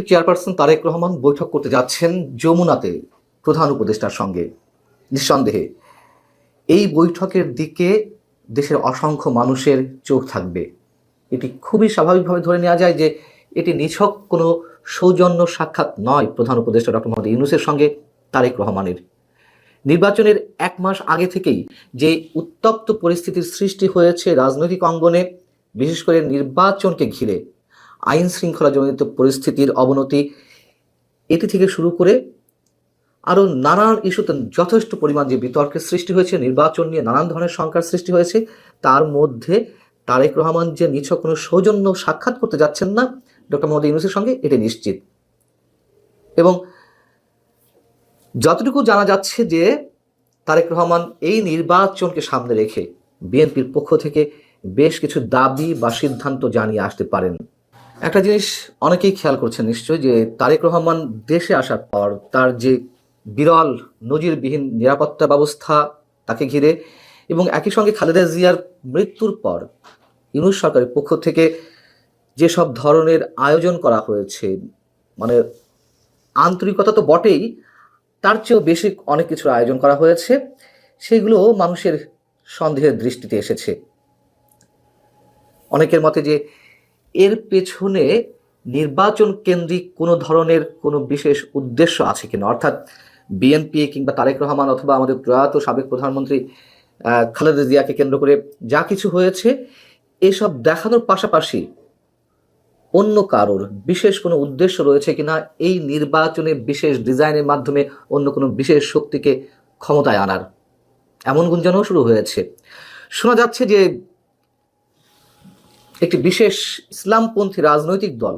বিএনপির চেয়ারপারসন তারেক রহমান বৈঠক করতে যাচ্ছেন যমুনাতে প্রধান উপদেষ্টার সঙ্গে। নিঃসন্দেহে এই বৈঠকের দিকে দেশের অসংখ্য মানুষের চোখ থাকবে। এটি খুবই স্বাভাবিকভাবে ধরে নেওয়া যায় যে এটি নিছক কোনো সৌজন্য সাক্ষাৎ নয় প্রধান উপদেষ্টা ডক্টর মোহাম্মদ ইউনূসের সঙ্গে তারেক রহমানের। নির্বাচনের এক মাস আগে থেকেই যে উত্তপ্ত পরিস্থিতির সৃষ্টি হয়েছে রাজনৈতিক অঙ্গনে, বিশেষ করে নির্বাচনকে ঘিরে আইন শৃঙ্খলাজনিত পরিস্থিতির অবনতি, এটি থেকে শুরু করে আরও নানান ইস্যুতে যথেষ্ট পরিমাণ যে বিতর্কের সৃষ্টি হয়েছে, নির্বাচন নিয়ে নানান ধরনের শঙ্কার সৃষ্টি হয়েছে, তার মধ্যে তারেক রহমান যে নিছক কোনো সৌজন্য সাক্ষাৎ করতে যাচ্ছেন না ডক্টর মোহাম্মদ ইউনূসের সঙ্গে, এটি নিশ্চিত। এবং যতটুকু জানা যাচ্ছে যে তারেক রহমান এই নির্বাচনকে সামনে রেখে বিএনপির পক্ষ থেকে বেশ কিছু দাবি বা সিদ্ধান্ত জানিয়ে আসতে পারেন। একটা জিনিস অনেকেই খেয়াল করছেন নিশ্চয়, যে তারেক রহমান দেশে আসার পর তার যে বিরল নজিরবিহীন নিরাপত্তা ব্যবস্থা তাকে ঘিরে, এবং একই সঙ্গে খালেদা জিয়ার মৃত্যুর পর ইউনূস সরকারের পক্ষ থেকে যেসব ধরনের আয়োজন করা হয়েছে, মানে আন্তরিকতা তো বটেই, তার চেয়েও বেশি অনেক কিছুর আয়োজন করা হয়েছে, সেগুলো মানুষের সন্দেহের দৃষ্টিতে এসেছে। অনেকের মতে যে এর পেছনে নির্বাচন কেন্দ্রিক কোনো ধরনের কোনো বিশেষ উদ্দেশ্য আছে কিনা, অর্থাৎ বিএনপি কিংবা তারেক রহমান অথবা আমাদের প্রয়াত সাবেক প্রধানমন্ত্রী খালেদা জিয়াকে কেন্দ্র করে যা কিছু হয়েছে, এসব দেখানোর পাশাপাশি অন্য কারোর বিশেষ কোনো উদ্দেশ্য রয়েছে কিনা এই নির্বাচনে বিশেষ ডিজাইনের মাধ্যমে অন্য কোনো বিশেষ শক্তিকে ক্ষমতায় আনার, এমন গুঞ্জনও শুরু হয়েছে। শোনা যাচ্ছে যে একটি বিশেষ ইসলামপন্থী রাজনৈতিক দল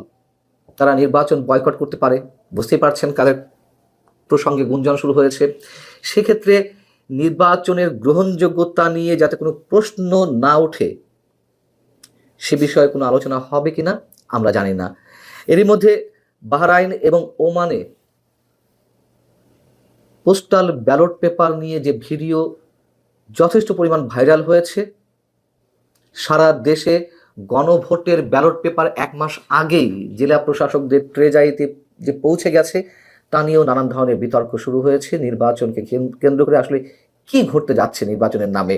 তারা নির্বাচন বয়কট করতে পারে। বুঝতেই পারছেন কাদের প্রসঙ্গে গুঞ্জন শুরু হয়েছে। সেক্ষেত্রে নির্বাচনের গ্রহণযোগ্যতা নিয়ে যাতে কোনো প্রশ্ন না ওঠে, সে বিষয়ে কোনো আলোচনা হবে কিনা আমরা জানি না। এরই মধ্যে বাহরাইন এবং ওমানে পোস্টাল ব্যালট পেপার নিয়ে যে ভিডিও যথেষ্ট পরিমাণ ভাইরাল হয়েছে, সারা দেশে গণভোটের ব্যালট পেপার এক মাস আগেই জেলা প্রশাসকদের ট্রেজারিতে যে পৌঁছে গেছে, তা নিয়েও নানান ধরনের বিতর্ক শুরু হয়েছে। নির্বাচনকে কেন্দ্র করে আসলে কি ঘটতে যাচ্ছে নির্বাচনের নামে।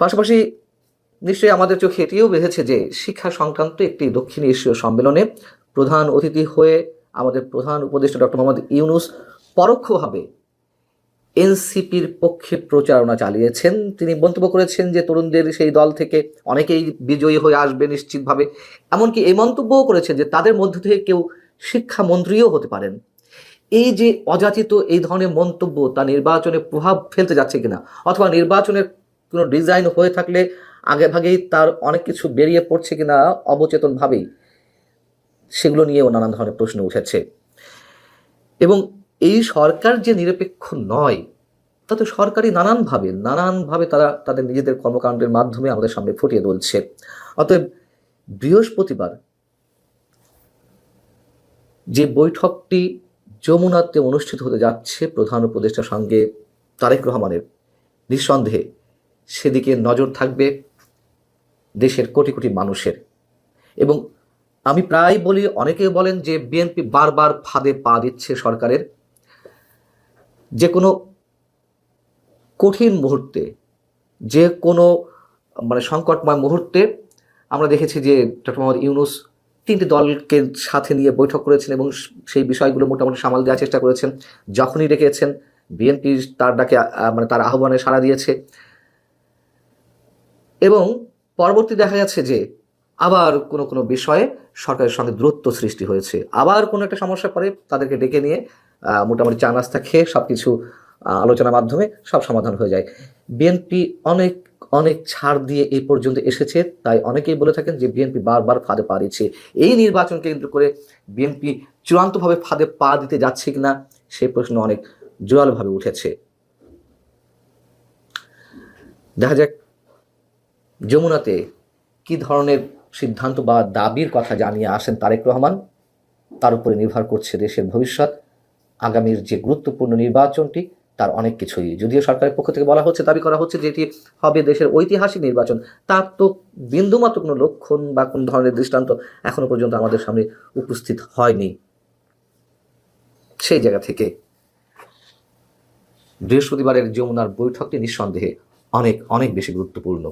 পাশাপাশি নিশ্চয়ই আমাদের চোখে এটিও বেঁধেছে যে শিক্ষা সংক্রান্ত একটি দক্ষিণ এশীয় সম্মেলনে প্রধান অতিথি হয়ে আমাদের প্রধান উপদেষ্টা ডক্টর মোহাম্মদ ইউনূস পরোক্ষভাবে এনসিপির পক্ষে প্রচারণা চালিয়েছেন। তিনি মন্তব্য করেছেন যে তরুণদের সেই দল থেকে অনেকেই বিজয়ী হয়ে আসবে নিশ্চিতভাবে। এমনকি এই মন্তব্যও করেছেন যে তাদের মধ্য থেকে কেউ শিক্ষামন্ত্রীও হতে পারেন। এই যে অযাচিত এই ধরনের মন্তব্য, তা নির্বাচনে প্রভাব ফেলতে যাচ্ছে কিনা, অথবা নির্বাচনের কোনো ডিজাইন হয়ে থাকলে আগেভাগেই তার অনেক কিছু বেরিয়ে পড়ছে কিনা অবচেতনভাবেই, সেগুলো নিয়েও নানান ধরনের প্রশ্ন উঠেছে। এবং এই সরকার যে নিরপেক্ষ নয়, তাতে সরকারি নানানভাবে তারা তাদের নিজেদের কর্মকাণ্ডের মাধ্যমে আমাদের সামনে ফুটিয়ে তুলছে। অতএব বৃহস্পতিবার যে বৈঠকটি যমুনাতে অনুষ্ঠিত হতে যাচ্ছে প্রধান উপদেষ্টার সঙ্গে তারেক রহমানের, নিঃসন্দেহে সেদিকে নজর থাকবে দেশের কোটি কোটি মানুষের। এবং আমি প্রায় বলি, অনেকে বলেন যে বিএনপি বারবার ফাঁদে পা দিচ্ছে সরকারের। যে কোনো কঠিন মুহূর্তে, যে কোনো সংকটময় মুহূর্তে আমরা দেখেছি যে ডক্টর মোহাম্মদ ইউনূস 3টি দলকে সাথে নিয়ে বৈঠক করেছেন এবং সেই বিষয়গুলো মোটামুটি সামাল দেওয়ার চেষ্টা করেছেন। যখনই ডেকেছেন বিএনপি তার ডাকে তার আহ্বানে সাড়া দিয়েছে, এবং পরবর্তী দেখা যাচ্ছে যে আবার কোনো কোনো বিষয়ে সরকারের সঙ্গে দূরত্ব সৃষ্টি হয়েছে। আবার কোনো একটা সমস্যা পরে তাদেরকে ডেকে নিয়ে মোটামুটি চা নাস্তা খেয়ে সব কিছু আলোচনার মাধ্যমে সব সমাধান হয়ে যায়। বিএনপি অনেক অনেক ছাড় দিয়ে এই পর্যন্ত এসেছে, তাই অনেকেই বলে থাকেন যে বিএনপি বারবার ফাঁদে পা দিচ্ছে। এই নির্বাচনকে কেন্দ্র করে বিএনপি চূড়ান্তভাবে ফাঁদে পা দিতে যাচ্ছে কিনা, সেই প্রশ্ন অনেক জোরালোভাবে উঠেছে। দেখা যাক যমুনাতে কি ধরনের সিদ্ধান্ত বা দাবির কথা জানিয়ে আসেন তারেক রহমান। তার উপরে নির্ভর করছে দেশের ভবিষ্যৎ, আগামীর যে গুরুত্বপূর্ণ নির্বাচনটি তার অনেক কিছুই, যদিও সরকারের পক্ষ থেকে বলা হচ্ছে, দাবি করা হচ্ছে যে এটি হবে দেশের ঐতিহাসিক নির্বাচন, তার তো বিন্দুমাত্র কোনো লক্ষণ বা কোনো ধরনের দৃষ্টান্ত এখনো পর্যন্ত আমাদের সামনে উপস্থিত হয়নি। সেই জায়গা থেকে বৃহস্পতিবারের যমুনার বৈঠকটি নিঃসন্দেহে অনেক অনেক বেশি গুরুত্বপূর্ণ।